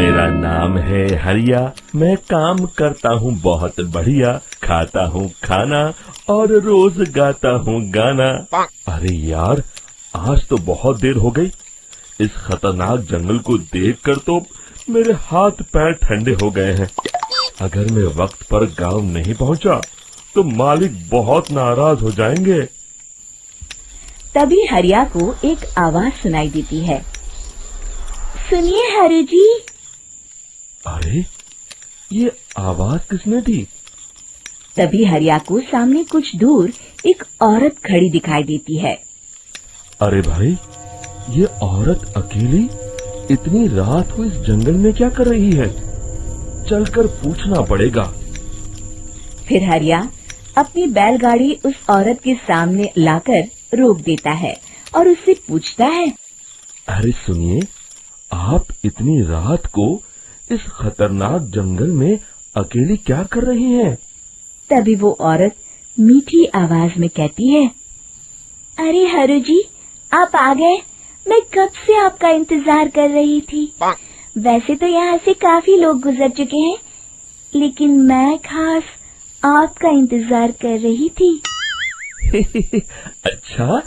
मेरा नाम है हरिया, मैं काम करता हूँ बहुत बढ़िया, खाता हूँ खाना और रोज गाता हूँ गाना। अरे यार, आज तो बहुत देर हो गई। इस खतरनाक जंगल को देखकर तो मेरे हाथ पैर ठंडे हो गए हैं। अगर मैं वक्त पर गांव नहीं पहुंचा तो मालिक बहुत नाराज हो जाएंगे। तभी हरिया को एक आवाज सुनाई देती है। सुनिए हरु जी। अरे, ये आवाज किसने दी? तभी हरिया को सामने कुछ दूर एक औरत खड़ी दिखाई देती है। अरे भाई, ये औरत अकेली इतनी रात को इस जंगल में क्या कर रही है? चलकर पूछना पड़ेगा। फिर हरिया अपनी बैलगाड़ी उस औरत के सामने लाकर रोक देता है और उससे पूछता है। अरे सुनिए, आप इतनी रात को इस खतरनाक जंगल में अकेली क्या कर रही हैं? तभी वो औरत मीठी आवाज में कहती है, अरे हरु जी, आप आ गए। मैं कब से आपका इंतजार कर रही थी। वैसे तो यहाँ से काफी लोग गुजर चुके हैं, लेकिन मैं खास आपका इंतजार कर रही थी। अच्छा,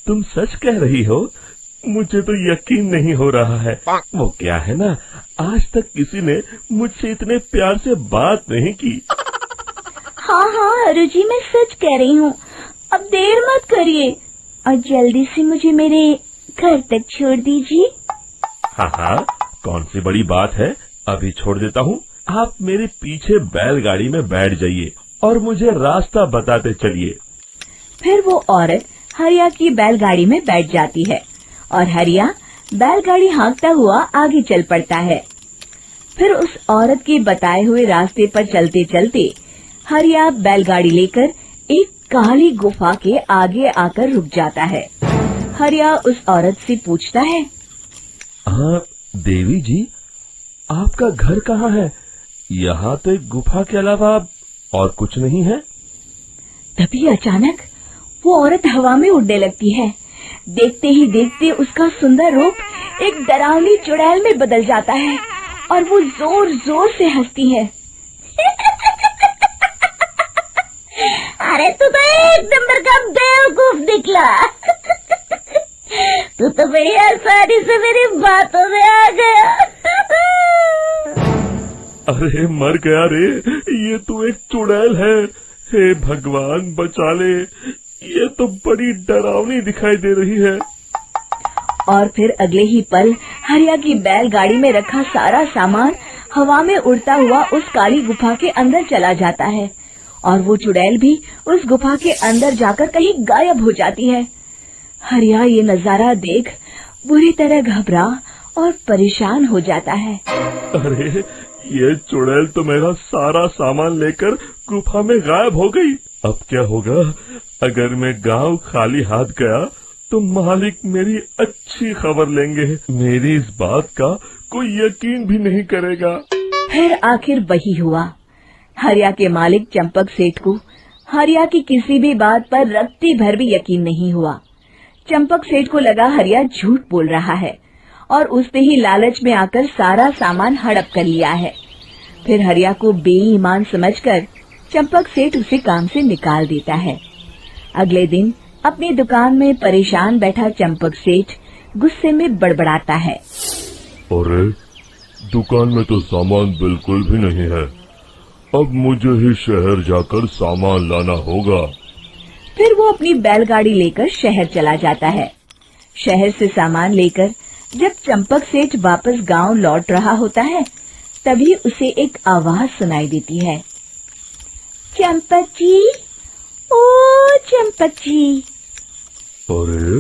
तुम सच कह रही हो? मुझे तो यकीन नहीं हो रहा है। वो क्या है ना, आज तक किसी ने मुझसे इतने प्यार से बात नहीं की। हाँ हाँ हरु जी, मैं सच कह रही हूँ। अब देर मत करिए और जल्दी से मुझे मेरे घर तक छोड़ दीजिए। हाँ हाँ, कौन सी बड़ी बात है, अभी छोड़ देता हूँ। आप मेरे पीछे बैलगाड़ी में बैठ जाइए और मुझे रास्ता बताते चलिए। फिर वो औरत हरिया की बैलगाड़ी में बैठ जाती है और हरिया बैलगाड़ी हाँकता हुआ आगे चल पड़ता है। फिर उस औरत के बताए हुए रास्ते पर चलते चलते हरिया बैलगाड़ी लेकर एक काली गुफा के आगे आकर रुक जाता है। हरिया उस औरत से पूछता है, हाँ देवी जी, आपका घर कहाँ है? यहाँ तो एक गुफा के अलावा और कुछ नहीं है। तभी अचानक वो औरत हवा में उड़ने लगती है। देखते ही देखते उसका सुंदर रूप एक डरावनी चुड़ैल में बदल जाता है और वो जोर जोर से हंसती है। अरे तू तो एक नंबर का बेवकूफ निकला। तू तो बड़ी आसानी से मेरी बातों में आ गया। अरे मर गया रे, ये तो एक चुड़ैल है। हे भगवान बचा ले, ये तो बड़ी डरावनी दिखाई दे रही है। और फिर अगले ही पल हरिया की बैलगाड़ी में रखा सारा सामान हवा में उड़ता हुआ उस काली गुफा के अंदर चला जाता है और वो चुड़ैल भी उस गुफा के अंदर जाकर कहीं गायब हो जाती है। हरिया ये नजारा देख बुरी तरह घबरा और परेशान हो जाता है। अरे, ये चुड़ैल तो मेरा सारा सामान लेकर गुफा में गायब हो गई। अब क्या होगा? अगर मैं गांव खाली हाथ गया तो मालिक मेरी अच्छी खबर लेंगे। मेरी इस बात का कोई यकीन भी नहीं करेगा। फिर आखिर वही हुआ। हरिया के मालिक चंपक सेठ को हरिया की किसी भी बात पर रत्ती भर भी यकीन नहीं हुआ। चंपक सेठ को लगा हरिया झूठ बोल रहा है और उसने ही लालच में आकर सारा सामान हड़प कर लिया है। फिर हरिया को बेईमान समझकर चंपक सेठ उसे काम से निकाल देता है। अगले दिन अपनी दुकान में परेशान बैठा चंपक सेठ गुस्से में बड़बड़ाता है। अरे, दुकान में तो सामान बिल्कुल भी नहीं है। अब मुझे ही शहर जाकर सामान लाना होगा। फिर वो अपनी बैलगाड़ी लेकर शहर चला जाता है। शहर से सामान लेकर जब चंपक सेठ वापस गांव लौट रहा होता है, तभी उसे एक आवाज सुनाई देती है। चंपक जी, ओ चंपक जी। अरे,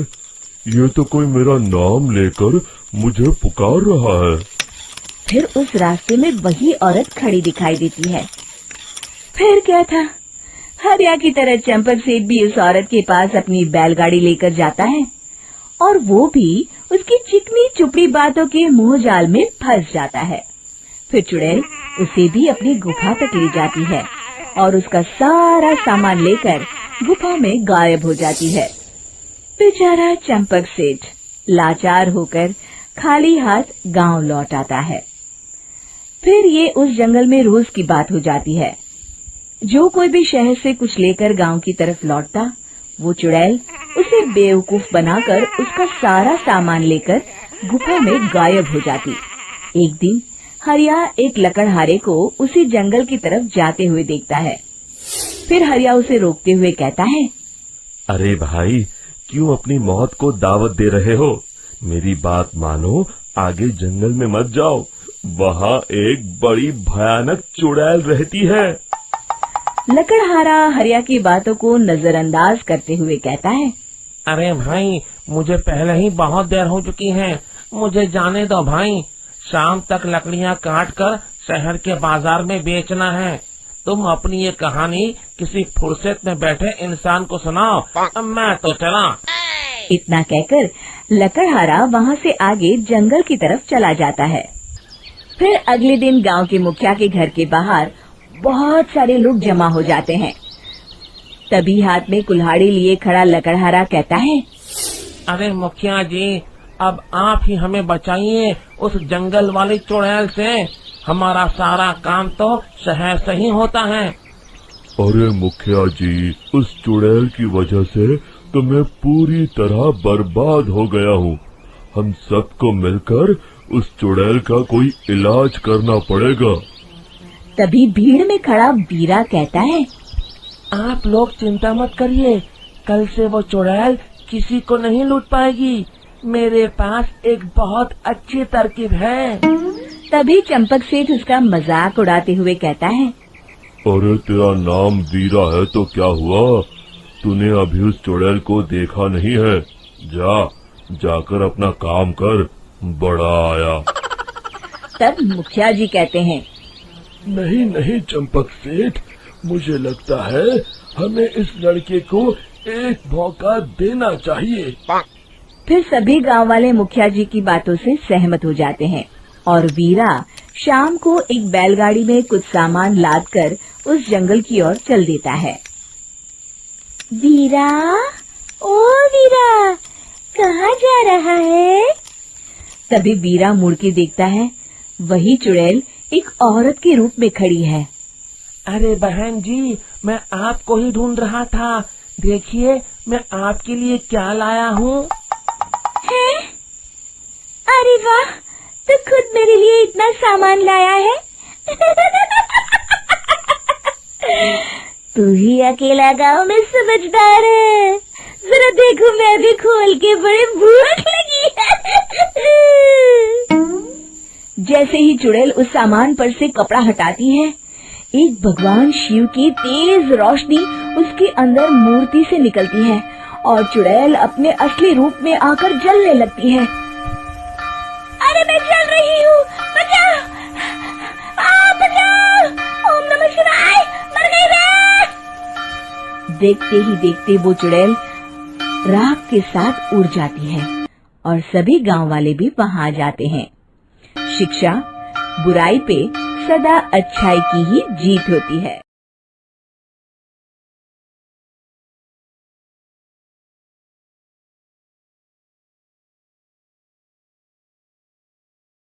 ये तो कोई मेरा नाम लेकर मुझे पुकार रहा है। फिर उस रास्ते में वही औरत खड़ी दिखाई देती है। फिर क्या था, हरिया की तरह चंपक सेठ भी उस औरत के पास अपनी बैलगाड़ी लेकर जाता है और वो भी उसकी चिकनी चुपड़ी बातों के मुंह जाल में फंस जाता है। फिर चुड़ैल उसे भी अपनी गुफा तक ले जाती है और उसका सारा सामान लेकर गुफा में गायब हो जाती है। बेचारा चंपक सेठ लाचार होकर खाली हाथ गांव लौट आता है। फिर ये उस जंगल में रोज की बात हो जाती है। जो कोई भी शहर से कुछ लेकर गांव की तरफ लौटता, वो चुड़ैल उसे बेवकूफ बनाकर उसका सारा सामान लेकर गुफा में गायब हो जाती। एक दिन हरिया एक लकड़हारे को उसी जंगल की तरफ जाते हुए देखता है। फिर हरिया उसे रोकते हुए कहता है, अरे भाई, क्यों अपनी मौत को दावत दे रहे हो? मेरी बात मानो, आगे जंगल में मत जाओ, वहाँ एक बड़ी भयानक चुड़ैल रहती है। लकड़हारा हरिया की बातों को नजरअंदाज करते हुए कहता है, अरे भाई, मुझे पहले ही बहुत देर हो चुकी है, मुझे जाने दो भाई। शाम तक लकड़ियाँ काट कर शहर के बाजार में बेचना है। तुम अपनी ये कहानी किसी फुर्सत में बैठे इंसान को सुनाओ, मैं तो चला। इतना कहकर लकड़हारा वहाँ से आगे जंगल की तरफ चला जाता है। फिर अगले दिन गांव के मुखिया के घर के बाहर बहुत सारे लोग जमा हो जाते हैं। तभी हाथ में कुल्हाड़ी लिए खड़ा लकड़हारा कहता है, अरे मुखिया जी, अब आप ही हमें बचाइए उस जंगल वाली चुड़ैल से। हमारा सारा काम तो शहर से ही होता है। अरे मुखिया जी, उस चुड़ैल की वजह से तो मैं पूरी तरह बर्बाद हो गया हूँ। हम सबको मिलकर उस चुड़ैल का कोई इलाज करना पड़ेगा। तभी भीड़ में खड़ा वीरा कहता है, आप लोग चिंता मत करिए, कल से वो चुड़ैल किसी को नहीं लूट पाएगी। मेरे पास एक बहुत अच्छी तरकीब है। तभी चंपक सेठ उसका मजाक उड़ाते हुए कहता है, अरे तेरा नाम वीरा है तो क्या हुआ? तूने अभी उस चुड़ैल को देखा नहीं है? जाकर अपना काम कर, बड़ा आया। तब मुखिया जी कहते हैं, नहीं चंपक सेठ, मुझे लगता है हमें इस लड़के को एक मौका देना चाहिए। फिर सभी गांव वाले मुखिया जी की बातों से सहमत हो जाते हैं और वीरा शाम को एक बैलगाड़ी में कुछ सामान लादकर उस जंगल की ओर चल देता है। वीरा, ओ वीरा, कहाँ जा रहा है? तभी वीरा मुड़ के देखता है, वही चुड़ैल एक औरत के रूप में खड़ी है। अरे बहन जी, मैं आपको ही ढूंढ रहा था। देखिए, मैं आपके लिए क्या लाया हूँ। हैं? अरे वाह, तो खुद मेरे लिए इतना सामान लाया है। तू ही अकेला गांव में समझदार है। जरा देखो, मैं भी खोल के, बड़े भूख लगी है। जैसे ही चुड़ैल उस सामान पर से कपड़ा हटाती है, एक भगवान शिव की तेज रोशनी उसके अंदर मूर्ति से निकलती है और चुड़ैल अपने असली रूप में आकर जलने लगती है। अरे मैं जल रही हूँ, बचाओ! बचाओ! ओम नमः शिवाय, मर गई मैं! देखते ही देखते वो चुड़ैल राख के साथ उड़ जाती है और सभी गांव वाले भी वहां जाते हैं। शिक्षा बुराई पे सदा अच्छाई की ही जीत होती है।